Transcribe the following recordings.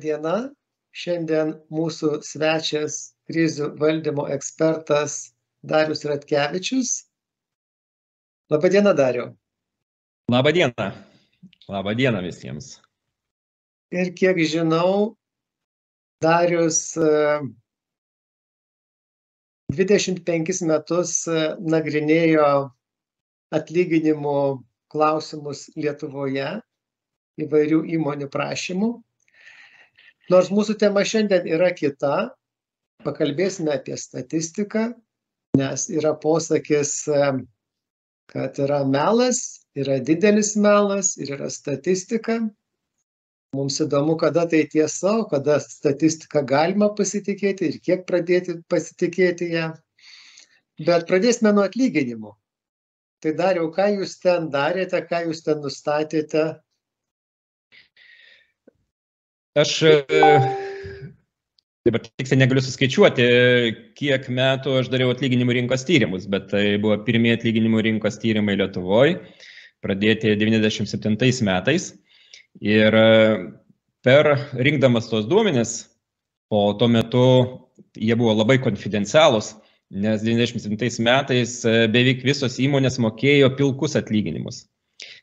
diena. Šiandien mūsų svečias krizių valdymo ekspertas Darius Ratkevičius. Labą dieną, Dariau. Labą dieną. Labą dieną visiems. Ir kiek žinau, Darius 25 metus nagrinėjo atlyginimų klausimus Lietuvoje įvairių įmonių prašymų. Nors mūsų tema šiandien yra kita, pakalbėsime apie statistiką, nes yra posakis, kad yra melas, yra didelis melas ir yra statistika. Mums įdomu, kada tai tiesa, kada statistika galima pasitikėti ir kiek pradėti pasitikėti ją. Bet pradėsime nuo atlyginimų. Tai Dariau, ką jūs ten darėte, ką jūs ten nustatėte? Aš dabar tiksliai negaliu suskaičiuoti, kiek metų aš dariau atlyginimų rinkos tyrimus, bet tai buvo pirmieji atlyginimų rinkos tyrimai Lietuvoje, pradėti 97 metais. Ir per rinkdamas tos duomenis, o tuo metu jie buvo labai konfidencialūs, nes 97 metais beveik visos įmonės mokėjo pilkus atlyginimus.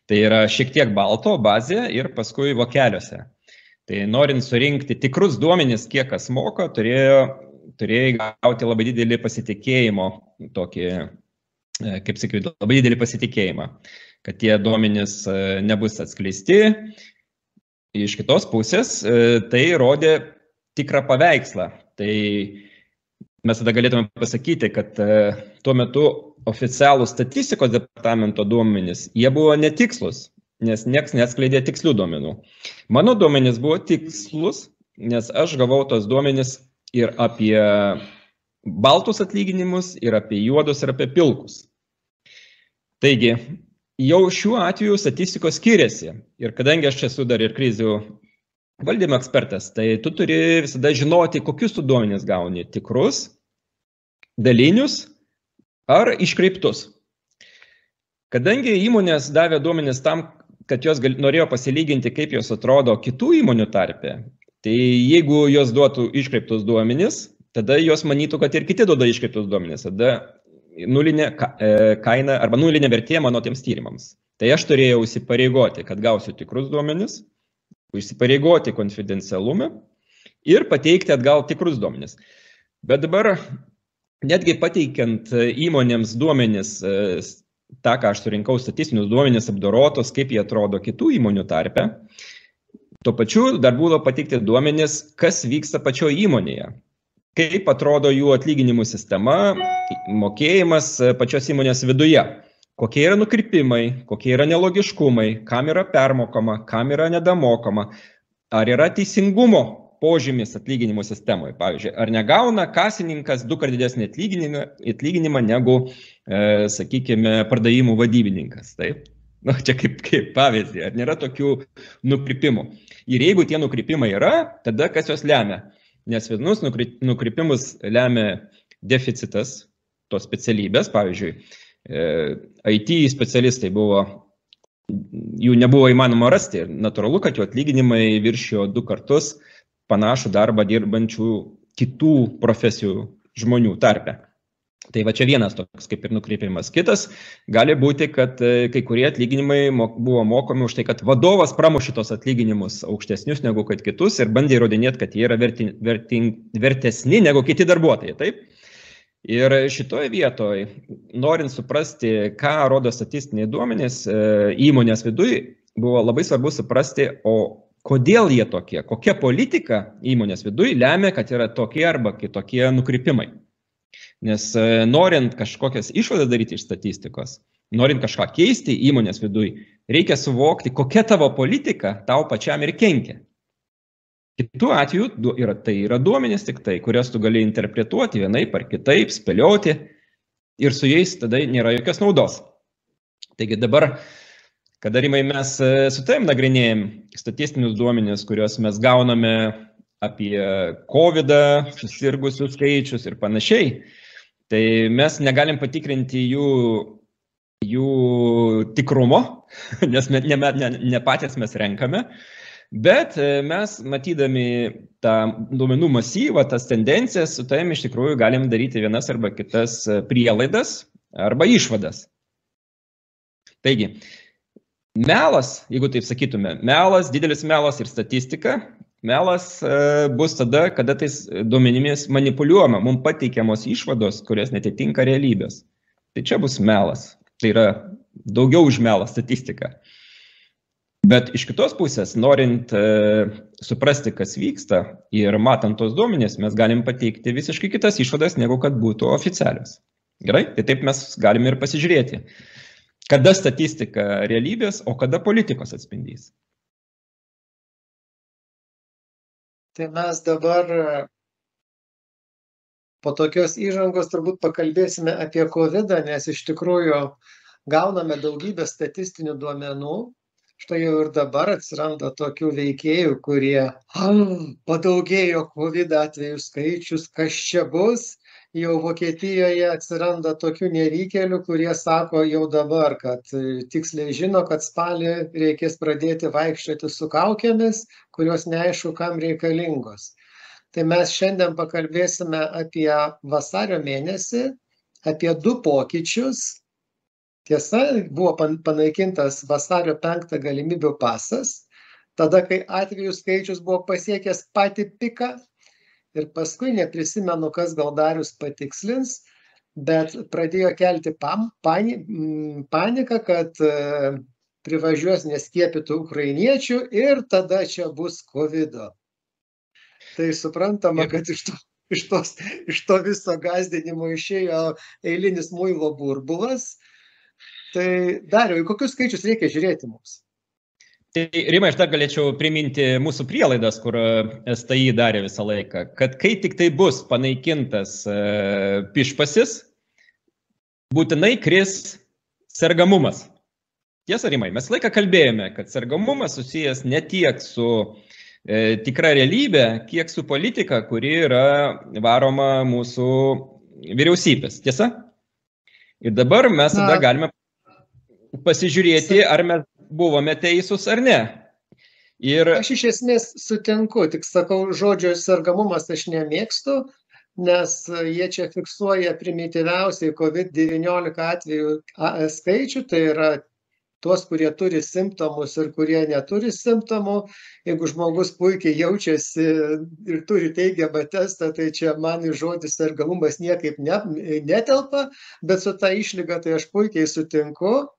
Tai yra šiek tiek balto bazė ir paskui vokeliuose. Tai norint surinkti tikrus duomenis, kiek kas moka, turėjo gauti labai didelį pasitikėjimo, tokį, kaip sakyti, labai didelį pasitikėjimą, kad tie duomenys nebus atskleisti. Iš kitos pusės tai rodė tikrą paveikslą. Tai mes tada galėtume pasakyti, kad tuo metu oficialūs statistikos departamento duomenys, jie buvo netikslus, nes nieks neatskleidė tikslių duomenų. Mano duomenys buvo tikslus, nes aš gavau tos duomenys ir apie baltus atlyginimus, ir apie juodus, ir apie pilkus. Taigi, jau šiuo atveju statistikos skiriasi. Ir kadangi aš esu dar ir krizių valdymo ekspertas, tai tu turi visada žinoti, kokius tu duomenys gauni. Tikrus, dalinius ar iškreiptus. Kadangi įmonės davė duomenys tam, kad jos norėjo pasilyginti, kaip jos atrodo kitų įmonių tarpe, tai jeigu jos duotų iškreiptus duomenys, tada jos manytų, kad ir kiti duoda iškreiptus duomenys. Tada nulinė kaina arba nulinė vertė mano tiems tyrimams. Tai aš turėjau įsipareigoti, kad gausiu tikrus duomenys, įsipareigoti konfidencialumą ir pateikti atgal tikrus duomenys. Bet dabar netgi pateikiant įmonėms duomenys, tą, ką aš surinkau statistinius duomenys apdorotos, kaip jie atrodo kitų įmonių tarpe, tuo pačiu dar buvo pateikti duomenys, kas vyksta pačioje įmonėje. Kaip atrodo jų atlyginimų sistema, mokėjimas pačios įmonės viduje. Kokie yra nukrypimai, kokie yra nelogiškumai, kam yra permokama, kam yra nedamokama, ar yra teisingumo požymis atlyginimų sistemoje. Pavyzdžiui, ar negauna kasininkas 2 kart didesnį atlyginimą negu, sakykime, pardavimų vadybininkas. Taip? Nu, čia kaip pavyzdį, ar nėra tokių nukrypimų. Ir jeigu tie nukrypimai yra, tada kas jos lemia? Nes vienus nukrypimus lemia deficitas tos specialybės, pavyzdžiui, IT specialistai buvo, jų nebuvo įmanoma rasti ir natūralu, kad jų atlyginimai viršijo 2 kartus panašų darbą dirbančių kitų profesijų žmonių tarpe. Tai va čia vienas toks kaip ir nukreipimas. Kitas gali būti, kad kai kurie atlyginimai buvo mokomi už tai, kad vadovas pramušė tos atlyginimus aukštesnius negu kad kitus ir bandė įrodinėti, kad jie yra vertesni negu kiti darbuotojai. Taip? Ir šitoje vietoje, norint suprasti, ką rodo statistiniai duomenys įmonės viduje, buvo labai svarbu suprasti, o kodėl jie tokie, kokia politika įmonės viduje lemia, kad yra tokie arba kitokie nukrypimai. Nes norint kažkokias išvadas daryti iš statistikos, norint kažką keisti įmonės viduje, reikia suvokti, kokia tavo politika tau pačiam ir kenkia. Kitu atveju tai yra duomenys tik tai, kurias tu gali interpretuoti vienaip ar kitaip, spėlioti ir su jais tada nėra jokios naudos. Taigi dabar, kada rimai mes su tavim nagrinėjom statistinius duomenis, kuriuos mes gauname apie COVID-ą, susirgusių skaičius ir panašiai, tai mes negalim patikrinti jų tikrumo, nes ne patys mes renkame. Bet mes, matydami tą duomenų masyvą, tas tendencijas, su tavim iš tikrųjų galim daryti vienas arba kitas prielaidas arba išvadas. Taigi, melas, jeigu taip sakytume, melas, didelis melas ir statistika, melas bus tada, kada tais duomenimis manipuliuojama, mums pateikiamos išvados, kurios netitinka realybės. Tai čia bus melas, tai yra daugiau už melą statistika. Bet iš kitos pusės, norint suprasti, kas vyksta ir matant tos duomenys, mes galim pateikti visiškai kitas išvadas, negu kad būtų oficialios. Gerai? Tai taip mes galime ir pasižiūrėti, kada statistika realybės, o kada politikos atspindys. Tai mes dabar po tokios įžangos turbūt pakalbėsime apie COVID-ą, nes iš tikrųjų gauname daugybę statistinių duomenų. Štai jau ir dabar atsiranda tokių veikėjų, kurie padaugėjo COVID atvejų skaičius, kas čia bus. Jau Vokietijoje atsiranda tokių nevykėlių, kurie sako jau dabar, kad tiksliai žino, kad spalį reikės pradėti vaikščioti su kaukėmis, kurios neaišku, kam reikalingos. Tai mes šiandien pakalbėsime apie vasario mėnesį, apie 2 pokyčius. Tiesa, buvo panaikintas vasario 5 galimybių pasas, tada, kai atvejų skaičius buvo pasiekęs patį piką ir paskui neprisimenu, kas gal Darius patikslins, bet pradėjo kelti paniką, kad privažiuos neskiepytų ukrainiečių ir tada čia bus COVID-o. Tai suprantama, kad iš to viso gąsdinimo išėjo eilinis muilo burbulas. Tai Dariau, į kokius skaičius reikia žiūrėti mums? Tai Rimai, aš dar galėčiau priminti mūsų prielaidas, kur STI darė visą laiką, kad kai tik tai bus panaikintas pišpasis, būtinai kris sergamumas. Tiesa, Rimai, mes laiką kalbėjome, kad sergamumas susijęs ne tiek su tikra realybė, kiek su politika, kuri yra varoma mūsų vyriausybės. Tiesa? Ir dabar mes tada galime pasižiūrėti, ar mes buvome teisūs ar ne. Aš iš esmės sutinku, tik sakau, žodžio sergamumas aš nemėgstu, nes jie čia fiksuoja primityviausiai COVID-19 atvejų skaičių, tai yra tuos, kurie turi simptomus ir kurie neturi simptomų. Jeigu žmogus puikiai jaučiasi ir turi teigiamą testą, tai čia man į žodį sergamumas niekaip netelpa, bet su ta išlyga tai aš puikiai sutinku.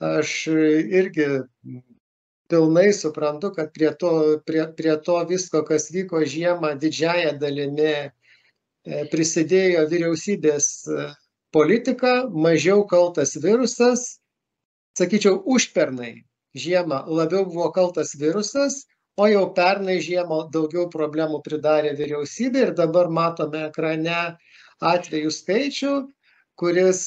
Aš irgi pilnai suprantu, kad prie to visko, kas vyko žiemą, didžiąją dalimi prisidėjo vyriausybės politika, mažiau kaltas virusas. Sakyčiau, užpernai žiemą labiau buvo kaltas virusas, o jau pernai žiemą daugiau problemų pridarė vyriausybė ir dabar matome ekrane atvejų skaičių, kuris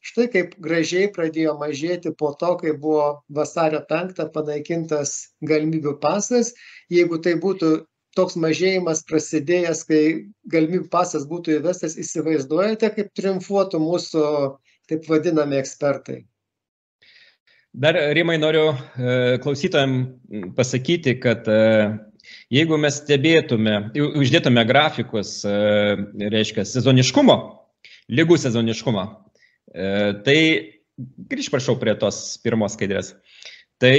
štai kaip gražiai pradėjo mažėti po to, kai buvo vasario 5 panaikintas galimybių pasas. Jeigu tai būtų toks mažėjimas prasidėjęs, kai galimybių pasas būtų įvestas, įsivaizduojate, kaip triumfuotų mūsų taip vadinami ekspertai? Dar, Rimai, noriu klausytojams pasakyti, kad jeigu mes stebėtume, uždėtume grafikus, reiškia, sezoniškumo, ligų sezoniškumo, tai grįžk prašau prie tos pirmos skaidrės. Tai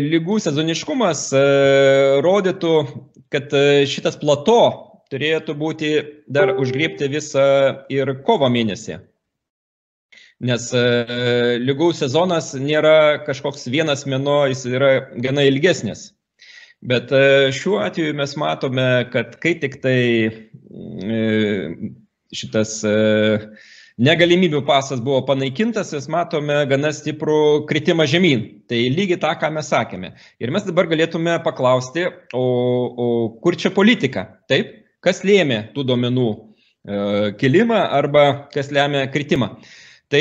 ligų sezoniškumas rodytų, kad šitas plato turėtų būti dar užgriebti visą ir kovo mėnesį. Nes ligų sezonas nėra kažkoks vienas mėnuo, jis yra gana ilgesnis. Bet šiuo atveju mes matome, kad kai tik tai šitas negalimybių pasas buvo panaikintas, mes matome gana stiprų kritimą žemyn. Tai lygiai tą, ką mes sakėme. Ir mes dabar galėtume paklausti, o kur čia politika? Taip? Kas lėmė tų duomenų kilimą arba kas lėmė kritimą? Tai,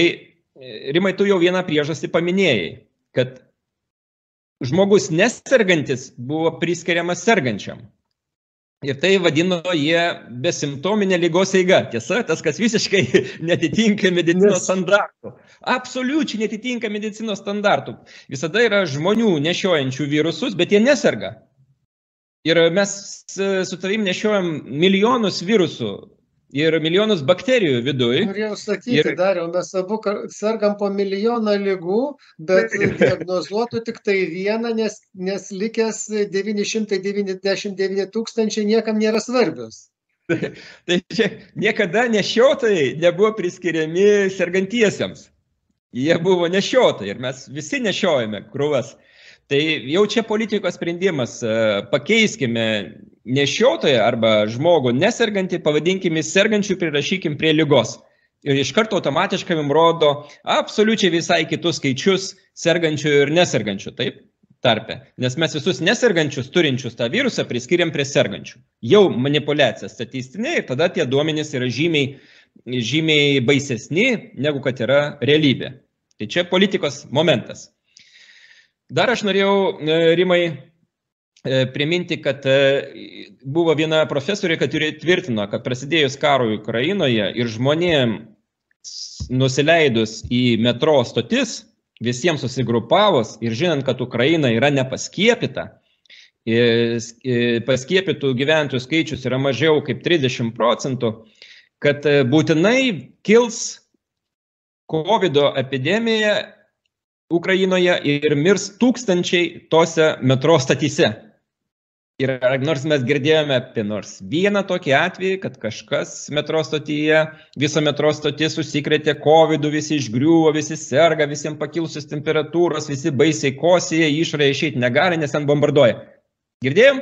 Rimai, tu jau vieną priežastį paminėjai, kad žmogus nesergantis buvo priskiriamas sergančiam. Ir tai vadino jie besimptominė lygos eiga. Tiesa, tas, kas visiškai netitinka medicinos standartų. Absoliučiai netitinka medicinos standartų. Visada yra žmonių nešiojančių virusus, bet jie neserga. Ir mes su tavim nešiojam milijonus virusų ir milijonus bakterijų viduje. Norėjau sakyti, Dariau, mes abu sergam po milijoną lygų, bet diagnozuotų tik tai vieną, nes likęs 999 000 niekam nėra svarbios. Tai čia niekada nešiotojai nebuvo priskiriami sergantiesiems. Jie buvo nešiotojai ir mes visi nešiojame krūvas. Tai jau čia politikos sprendimas, pakeiskime nešiotoją arba žmogų nesergantį, pavadinkime sergančių, prirašykim prie lygos. Ir iš karto automatiškai jums rodo absoliučiai visai kitus skaičius sergančių ir nesergančių, taip, tarpe. Nes mes visus nesergančius, turinčius tą virusą priskiriam prie sergančių. Jau manipuliacija statistinė ir tada tie duomenys yra žymiai baisesni, negu kad yra realybė. Tai čia politikos momentas. Dar aš norėjau, Rimai, priminti, kad buvo viena profesorė, kad tvirtino, kad prasidėjus karui Ukrainoje ir žmonėms nusileidus į metro stotis, visiems susigrupavus ir žinant, kad Ukraina yra nepaskiepyta, paskiepytų gyventojų skaičius yra mažiau kaip 30%, kad būtinai kils COVID epidemija Ukrainoje ir mirs tūkstančiai tose metro statyse. Ir nors mes girdėjome apie nors vieną tokį atvejį, kad kažkas metro stotyje, viso metro stoties užsikrėtė COVID, visi išgriuvo, visi serga, visiems pakilusios temperatūros, visi baisiai kosėja, išorėje išeiti negali, nes ten bombarduoja. Girdėjom?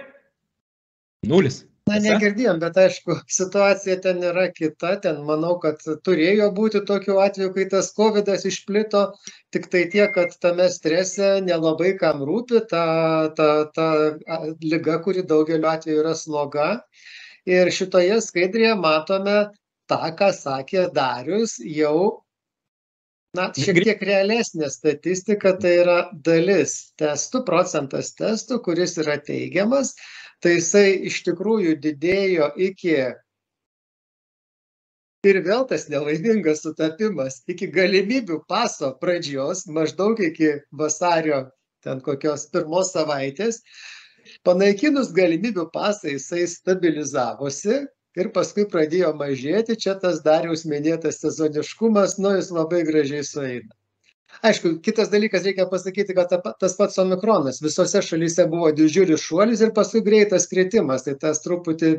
Nulis. Na, negirdėjom, bet aišku, situacija ten yra kita, ten manau, kad turėjo būti tokių atvejų, kai tas COVID-as išplito, tik tai tiek, kad tame strese nelabai kam rūpi, ta liga, kuri daugeliu atveju yra sloga. Ir šitoje skaidrėje matome tą, ką sakė Darius, jau šiek tiek realesnė statistika, tai yra dalis testų, procentas testų, kuris yra teigiamas. Tai jisai iš tikrųjų didėjo iki, ir vėl tas nelaimingas sutapimas, iki galimybių paso pradžios, maždaug iki vasario ten kokios pirmos savaitės. Panaikinus galimybių pasą jisai stabilizavosi ir paskui pradėjo mažėti. Čia tas Dariaus minėtas sezoniškumas, jis labai gražiai sueina. Aišku, kitas dalykas reikia pasakyti, kad tas pats omikronas visose šalyse buvo didžiulis šuolis ir paskui greitas kritimas. Tai tas truputį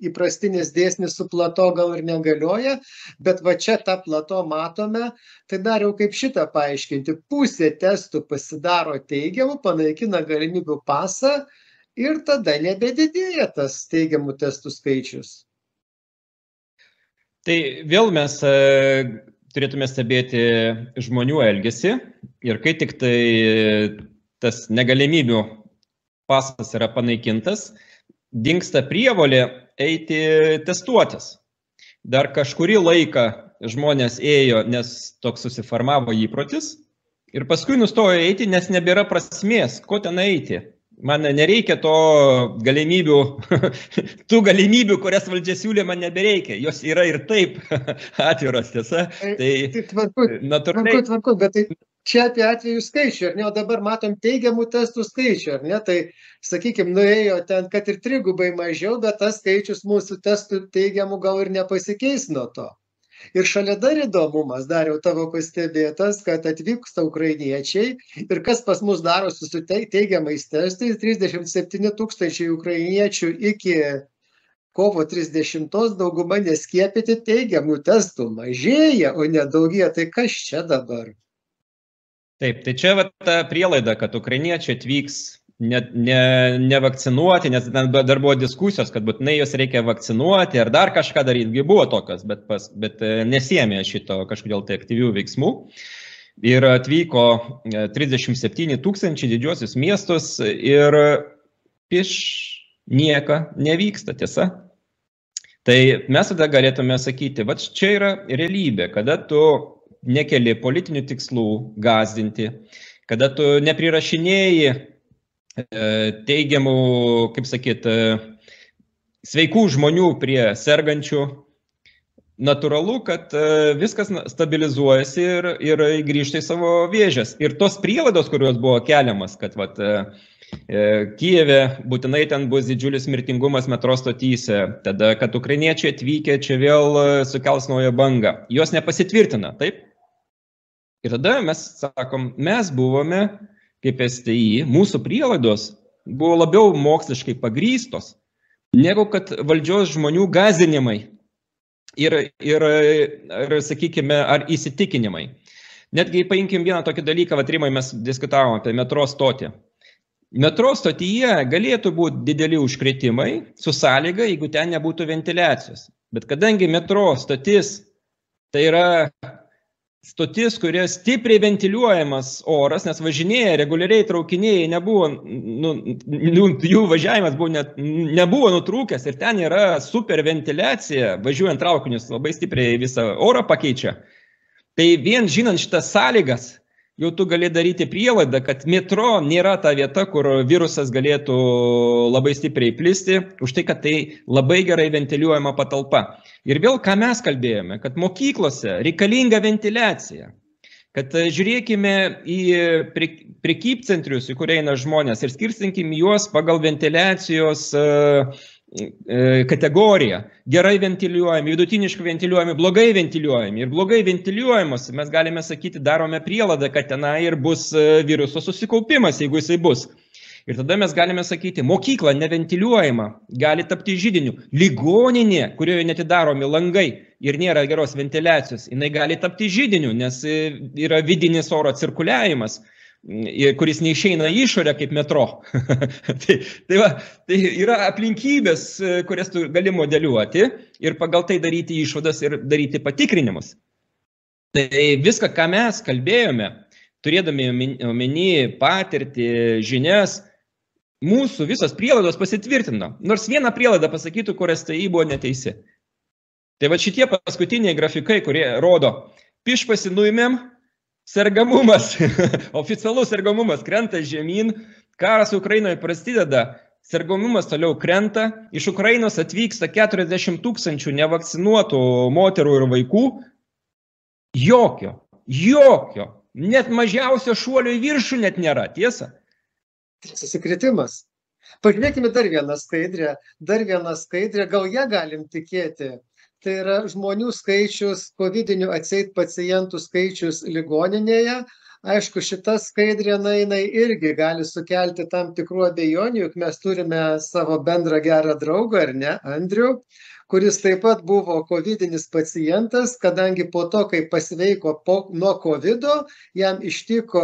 įprastinis dėsnis su plato gal ir negalioja, bet va čia tą plato matome. Tai dar jau kaip šitą paaiškinti. Pusė testų pasidaro teigiamų, panaikina galimybių pasą ir tada nebedidėja tas teigiamų testų skaičius. Tai vėl mes turėtume stebėti žmonių elgesį ir kai tik tai tas negalimybių pasas yra panaikintas, dingsta prievolė eiti testuotis. Dar kažkurį laiką žmonės ėjo, nes toks susiformavo įprotis ir paskui nustojo eiti, nes nebėra prasmės, ko ten eiti. Man nereikia tų galimybių, kurias valdžia siūlė, man nebereikia. Jos yra ir taip atviros, tiesa. Tvarku, bet tai čia apie atvejų skaičių, ar ne? O dabar matom teigiamų testų skaičių, ar ne? Tai, sakykime, nuėjo ten, kad ir trigubai mažiau, bet tas skaičius mūsų testų teigiamų gal ir nepasikeis nuo to. Ir šalia dar įdomumas, Dariau, tavo pastebėtas, kad atvyksta ukrainiečiai ir kas pas mus darosi su teigiamais testais, 37 000 ukrainiečių iki kovo 30 dauguma neskiepyti teigiamų testų mažėja, o nedaugėja. Tai kas čia dabar? Taip, tai čia ta prielaida, kad ukrainiečiai atvyks nevakcinuoti, nes dar buvo diskusijos, kad būtinai jos reikia vakcinuoti ar dar kažką daryti, buvo tokios, bet nesiėmė šito kažkodėl tai aktyvių veiksmų. Ir atvyko 37 000 didžiosius miestus ir nieko nevyksta, tiesa. Tai mes tada galėtume sakyti, va čia yra realybė, kada tu nekeli politinių tikslų gąsdinti, kada tu neprirašinėji teigiamų, kaip sakyt, sveikų žmonių prie sergančių. Natūralu, kad viskas stabilizuojasi ir grįžta į savo vėžes. Ir tos prielaidos, kurios buvo keliamas, kad Kijeve būtinai ten bus didžiulis mirtingumas metro stotyse, tada, kad ukrainiečiai atvykę čia vėl sukels naują bangą, jos nepasitvirtina, taip? Ir tada mes sakom, mes buvome, kaip STI, mūsų prielaidos buvo labiau moksliškai pagrįstos, negu kad valdžios žmonių gąsdinimai ir sakykime, ar įsitikinimai. Netgi paimkim vieną tokį dalyką, Rimai, mes diskutavom apie metro stotį. Metro stotyje galėtų būti dideli užkretimai su sąlyga, jeigu ten nebūtų ventiliacijos. Bet kadangi metro stotis tai yra stotis, kuria stipriai ventiliuojamas oras, nes važinėja reguliariai traukiniai, nebuvo, jų važiavimas nebuvo nutrūkęs ir ten yra super ventiliacija, važiuojant traukinius labai stipriai visą orą pakeičia. Tai vien žinant šitas sąlygas, jau tu gali daryti prielaidą, kad metro nėra ta vieta, kur virusas galėtų labai stipriai plisti, už tai, kad tai labai gerai ventiliuojama patalpa. Ir vėl, ką mes kalbėjome, kad mokyklose reikalinga ventiliacija, kad žiūrėkime į prekybcentrius, į kur eina žmonės ir skirstinkime juos pagal ventiliacijos kategoriją. Gerai ventiliuojami, vidutiniškai ventiliuojami, blogai ventiliuojami. Ir blogai ventiliuojamas, mes galime sakyti, darome prielaidą, kad tenai ir bus viruso susikaupimas, jeigu jisai bus. Ir tada mes galime sakyti, mokykla neventiliuojama, gali tapti židiniu. Ligoninė, kurioje netidaromi langai ir nėra geros ventiliacijos, jinai gali tapti židiniu, nes yra vidinis oro cirkuliavimas, kuris neišeina į išorę kaip metro. tai yra aplinkybės, kurias tu gali modeliuoti ir pagal tai daryti išvadas ir daryti patikrinimus. Tai viską, ką mes kalbėjome, turėdami omeny patirtį, žinias, mūsų visos prielaidos pasitvirtino. Nors vieną prielaidą pasakytų, kur STI buvo neteisi. Tai šitie paskutiniai grafikai, kurie rodo, pišpasi nuimėm, sergamumas, oficialus sergamumas krenta žemyn, karas Ukrainoje prasideda, sergamumas toliau krenta, iš Ukrainos atvyksta 40 000 nevakcinuotų moterų ir vaikų, jokio, net mažiausio šuolio į viršų net nėra, tiesa? Susikritimas. Pažiūrėkime dar vieną skaidrę, gal ją galim tikėti. Tai yra žmonių skaičius, covidinių atseit pacientų skaičius ligoninėje. Aišku, šita skaidrė, jinai irgi gali sukelti tam tikrų abejonių, juk mes turime savo bendrą gerą draugą, ar ne, Andrių, kuris taip pat buvo covidinis pacientas, kadangi po to, kai pasveiko nuo covido, jam ištiko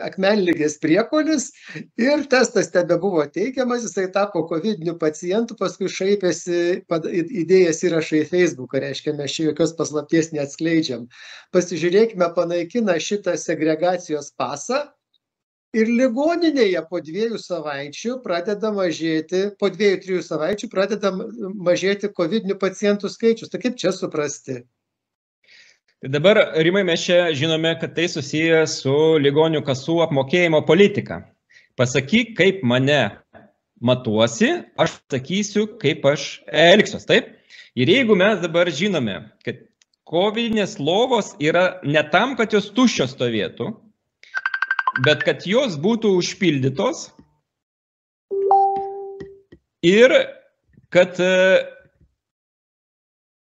akmenligės priepuolis ir testas tebebuvo teigiamas, jisai tapo covidiniu pacientu, paskui šaipėsi, įdėjęs įrašą į Facebooką, reiškia, mes čia jokios paslapties neatskleidžiam. Pasižiūrėkime, panaikina šitą segregacijos pasą. Ir ligoninėje po 2 savaičių pradeda mažėti, po 2-3 savaičių pradeda mažėti covidinių pacientų skaičius. Tai kaip čia suprasti? Tai dabar, Rimai, mes čia žinome, kad tai susiję su ligonių kasų apmokėjimo politika. Pasakyk, kaip mane matuosi, aš sakysiu, kaip aš elgsiuos, taip? Ir jeigu mes dabar žinome, kad covidinės lovos yra ne tam, kad jos tuščios stovėtų, bet kad jos būtų užpildytos ir kad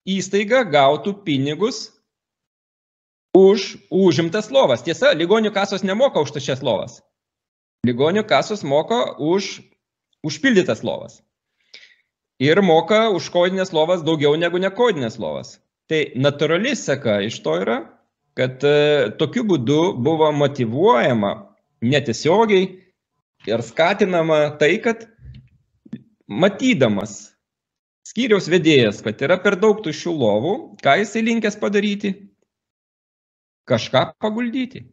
įstaiga gautų pinigus už užimtas lovas. Tiesa, ligonių kasos nemoka už tuščias lovas. Ligonių kasos moka už užpildytas lovas. Ir moka už kodinės lovas daugiau negu nekodinės lovas. Tai natūrali seka iš to yra, kad tokiu būdu buvo motyvuojama netiesiogiai ir skatinama tai, kad matydamas skyriaus vedėjas, kad yra per daug tuščių lovų, ką jisai linkęs padaryti? Kažką paguldyti.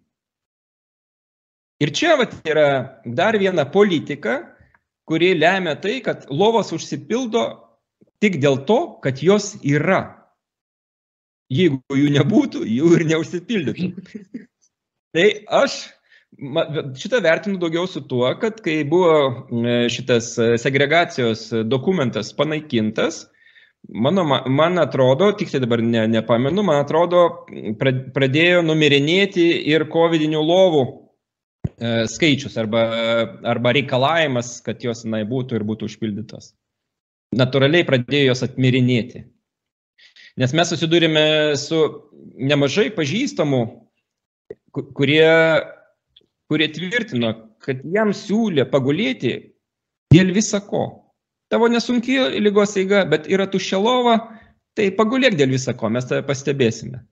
Ir čia yra dar viena politika, kuri lemia tai, kad lovos užsipildo tik dėl to, kad jos yra. Jeigu jų nebūtų, jų ir neužsipildytų. Tai aš Šitą vertinu daugiau su tuo, kad kai buvo šitas segregacijos dokumentas panaikintas, man atrodo, tiksliai dabar nepamenu, man atrodo, pradėjo numirinėti ir covidinių lovų skaičius arba reikalavimas, kad jos būtų ir būtų užpildytos. Natūraliai pradėjo jos atmirinėti. Nes mes susidūrėme su nemažai pažįstamų, kurie tvirtino, kad jam siūlė pagulėti dėl visako. Tavo nesunki ligos eiga, bet yra tuščia lova, tai pagulėk dėl visako, mes tave pastebėsime.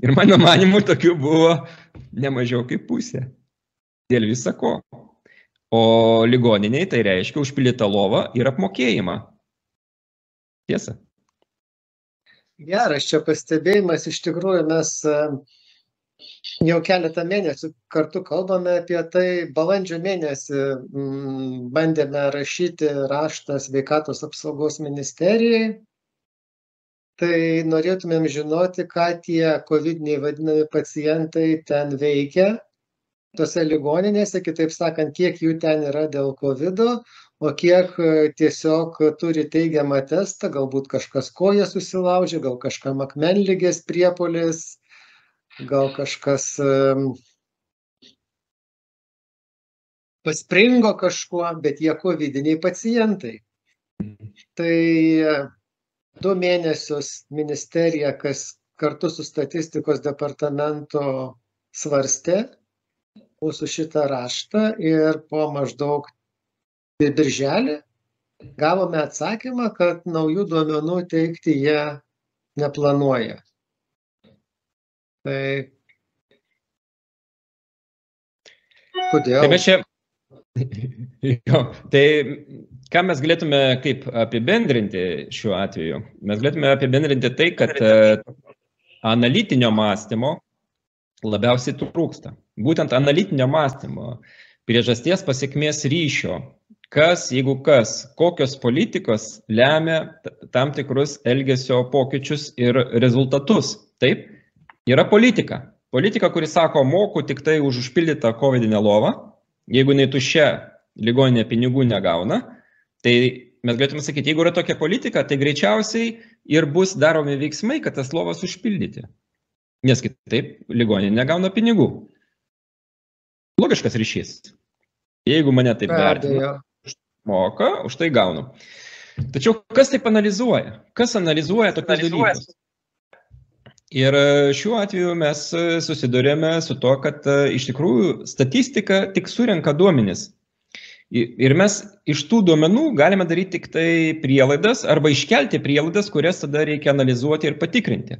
Ir mano manimu tokių buvo nemažiau kaip pusė. Dėl visako. O ligoniniai tai reiškia užpildytą lovą ir apmokėjimą. Tiesa. Geras čia pastebėjimas, iš tikrųjų mes jau keletą mėnesių kartu kalbame apie tai. Balandžio mėnesį bandėme rašyti raštą Sveikatos apsaugos ministerijai. Tai norėtumėm žinoti, ką tie covidiniai vadinami pacientai ten veikia, tose ligoninėse, kitaip sakant, kiek jų ten yra dėl covido, o kiek tiesiog turi teigiamą testą, galbūt kažkas koją susilaužė, gal kažkam akmenligės priepuolis, gal kažkas paspringo kažkuo, bet jie covidiniai pacientai. Tai 2 mėnesius ministerija, kas kartu su statistikos departamento svarstė mūsų šitą raštą ir po maždaug birželį gavome atsakymą, kad naujų duomenų teikti jie neplanuoja. Tai kodėl? Tai ką mes galėtume kaip apibendrinti šiuo atveju? Mes galėtume apibendrinti tai, kad analitinio mąstymo labiausiai trūksta. Būtent analitinio mąstymo, priežasties pasekmės ryšio, kas, jeigu kas, kokios politikos lemia tam tikrus elgesio pokyčius ir rezultatus. Taip, yra politika. Politika, kuri sako, moku tik tai už užpildytą covidinę lovą. Jeigu jinai tuščia, ligoninė pinigų negauna, tai mes galėtume sakyti, jeigu yra tokia politika, tai greičiausiai ir bus daromi veiksmai, kad tas lovas užpildyti. Nes kitaip ligoninė negauna pinigų. Logiškas ryšys. Jeigu mane taip vertina, moka, už tai gaunu. Tačiau kas taip analizuoja? Kas analizuoja tokius dalykus? Ir šiuo atveju mes susidurėme su to, kad iš tikrųjų statistika tik surenka duomenis. Ir mes iš tų duomenų galime daryti tik tai prielaidas arba iškelti prielaidas, kurias tada reikia analizuoti ir patikrinti.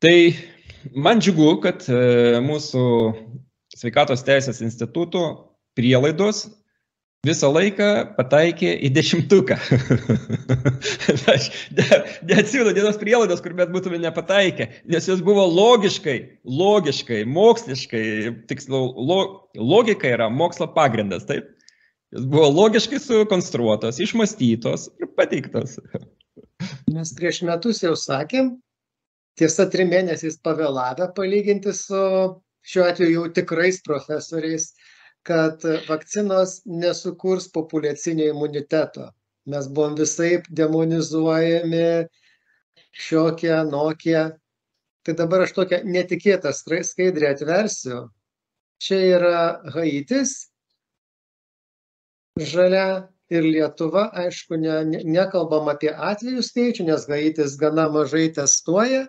Tai man džiugu, kad mūsų Sveikatos teisės instituto prielaidos visą laiką pataikė į 10-tuką. Aš neatsimenu dienos prielaidos, kur mes būtume nepataikę, nes jos buvo logiškai, moksliškai, tiksliau, logika yra mokslo pagrindas, taip? Jos buvo logiškai sukonstruotos, išmąstytos ir pateiktos. Mes prieš metus jau sakėm, tiesa 3 mėnesiais pavėlavę palyginti su šiuo atveju jau tikrais profesoriais, kad vakcinos nesukurs populiacinio imuniteto. Mes buvom visaip demonizuojami, šiokie, anokie. Tai dabar aš tokią netikėtą skaidrę atversiu. Čia yra Haitis, žalia ir Lietuva. Aišku, nekalbam apie atvejų skaičių, nes Haitis gana mažai testuoja.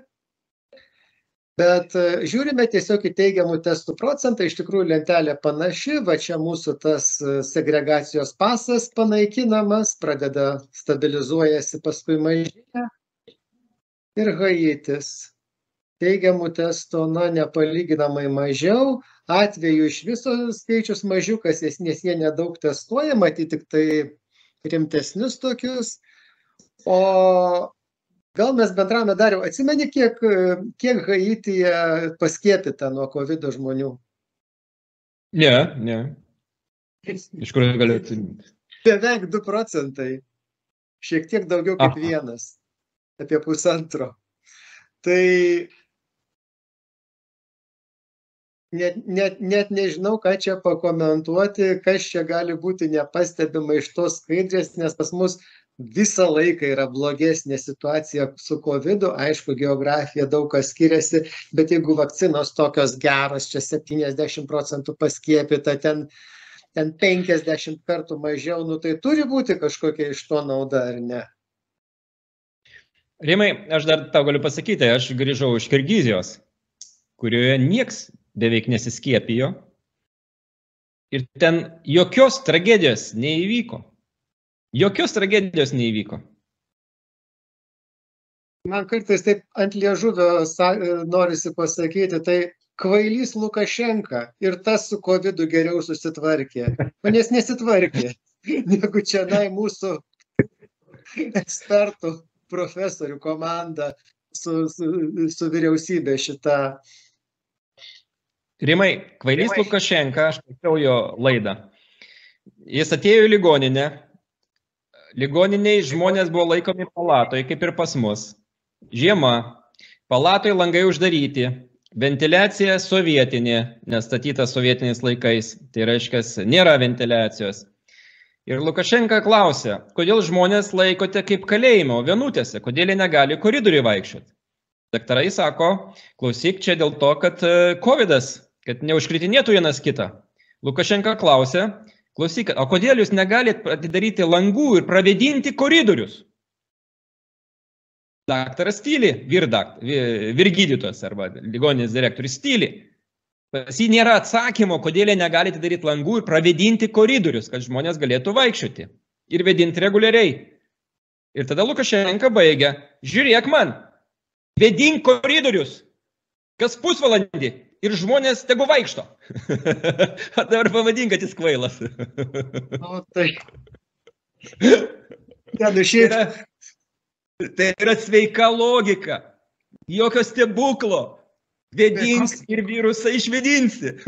Bet žiūrime tiesiog į teigiamų testų procentą, iš tikrųjų lentelė panaši, va čia mūsų tas segregacijos pasas panaikinamas, pradeda stabilizuojasi, paskui mažėja. Ir Haitis. Teigiamų testų, nepalyginamai mažiau, atvejų iš viso skaičius mažiukas, nes jie nedaug testuoja, matyti tik tai rimtesnius tokius. O gal mes bendravome, Dariau, atsimeni, kiek Haityje paskiepyta nuo COVID žmonių? Ne. Iš kur galiu atsiminti? Beveik 2%. Šiek tiek daugiau kaip 1. Apie 1,5. Tai net nežinau, ką čia pakomentuoti, kas čia gali būti nepastebima iš tos skaidrės, nes pas mus visą laiką yra blogesnė situacija su COVID-u. Aišku, geografija daug kas skiriasi, bet jeigu vakcinos tokios geros, čia 70% paskiepyta, ten 50 kartų mažiau, nu tai turi būti kažkokia iš to nauda, ar ne? Rimai, aš dar tau galiu pasakyti, aš grįžau iš Kirgizijos, kurioje nieks beveik nesiskiepijo ir ten jokios tragedijos neįvyko. Jokios tragedijos neįvyko. Man kartais taip ant liežuvio norisi pasakyti, tai kvailys Lukašenka ir tas su COVID-u geriau susitvarkė. Manęs nesitvarkė, negu čia mūsų ekspertų, profesorių komanda su vyriausybė šitą. Rimai, kvailys Lukašenka, aš mačiau jo laidą. Jis atėjo į ligoninę. Ligoniniai žmonės buvo laikomi palatoje, kaip ir pas mus. Žiema, palatoje langai uždaryti, ventiliacija sovietinė, nestatyta sovietiniais laikais, tai reiškia, nėra ventiliacijos. Ir Lukašenka klausė, kodėl žmonės laikote kaip kalėjimo vienutėse, kodėl jie negali koridoriui vaikščioti. Daktarai sako, klausyk, čia dėl to, kad COVIDas, kad neužkritinėtų vienas kitą. Lukašenka klausė, klausyk, o kodėl jūs negalite atidaryti langų ir pravėdinti koridorius? Daktaras tyli, vyrgydytojas arba ligoninės direktorius tyli. Pas jį nėra atsakymo, kodėl jie negalite daryti langų ir pravėdinti koridorius, kad žmonės galėtų vaikščioti ir vėdinti reguliariai. Ir tada Lukašenka baigia, žiūrėk man, vėdink koridorius, kas pusvalandį. Ir žmonės tegu vaikšto. Dabar pavadink, kad jis kvailas. O tai. Tai yra sveika logika. Jokio stebuklo. Vėdins ir virusą išvėdinsi.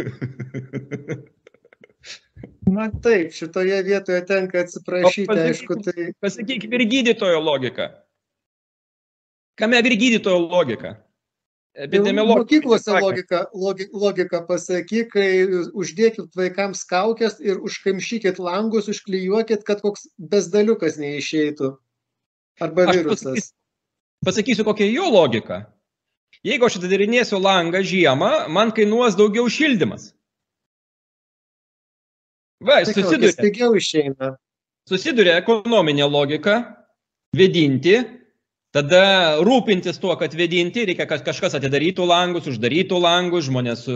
Na taip, šitoje vietoje tenka atsiprašyti, aišku, tai. Pasakyk vyrgydytojo logiką. Kame vyrgydytojo logika? Mokyklose logika pasakyk, kai uždėkit vaikams kaukės ir užkamšykit langus, užklijuokit, kad koks bezdaliukas neišeitų. Arba virusas. Pasakysiu, kokia jo logika. Jeigu aš atidarinėsiu langą žiemą, man kainuos daugiau šildymas. Va, susiduria ekonominė logika, vėdinti. Tada rūpintis tuo, kad vėdinti, reikia, kad kažkas atidarytų langus, uždarytų langus, žmonės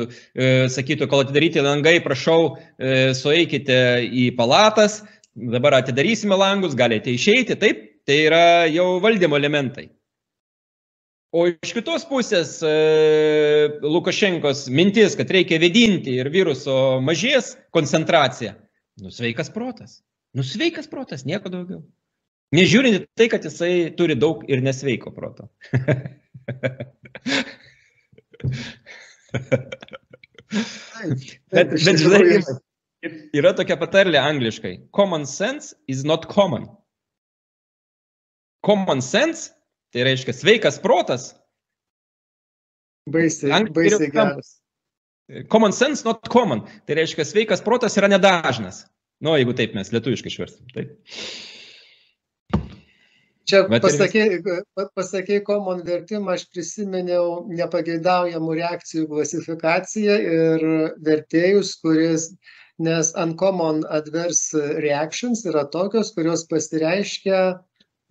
sakytų, kol atidaryti langai, prašau, sueikite į palatas, dabar atidarysime langus, galite išeiti, taip, tai yra jau valdymo elementai. O iš kitos pusės Lukašenkos mintis, kad reikia vėdinti ir viruso mažės koncentracija, sveikas protas, nieko daugiau. Nežiūrint tai, kad jisai turi daug ir nesveiko proto. Bet žinai, yra tokia patarlė angliškai. Common sense is not common. Common sense, tai reiškia sveikas protas. Baisiai geras. Common sense not common. Tai reiškia sveikas protas yra nedažnas. Nu, jeigu taip mes lietuviškai išverstum. Taip. Čia pasakei common vertimą, aš prisiminiau nepageidaujamų reakcijų klasifikaciją ir vertėjus, nes uncommon adverse reactions yra tokios, kurios pasireiškia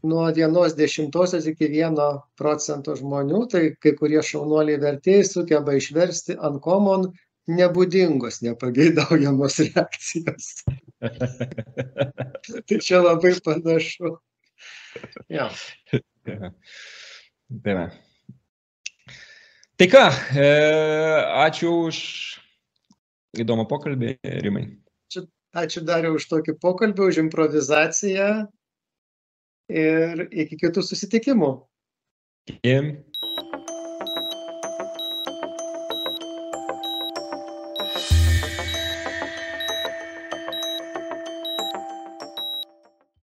nuo 1/10 iki 1% žmonių, tai kai kurie šaunuoliai vertėjai sugeba išversti uncommon nebūdingos nepageidaujamos reakcijos. Tai čia labai panašu. Ja. Tai ką, ačiū už įdomų pokalbį, Rimai. Ačiū Dariau už tokį pokalbį, už improvizaciją ir iki kitų susitikimų. Iki.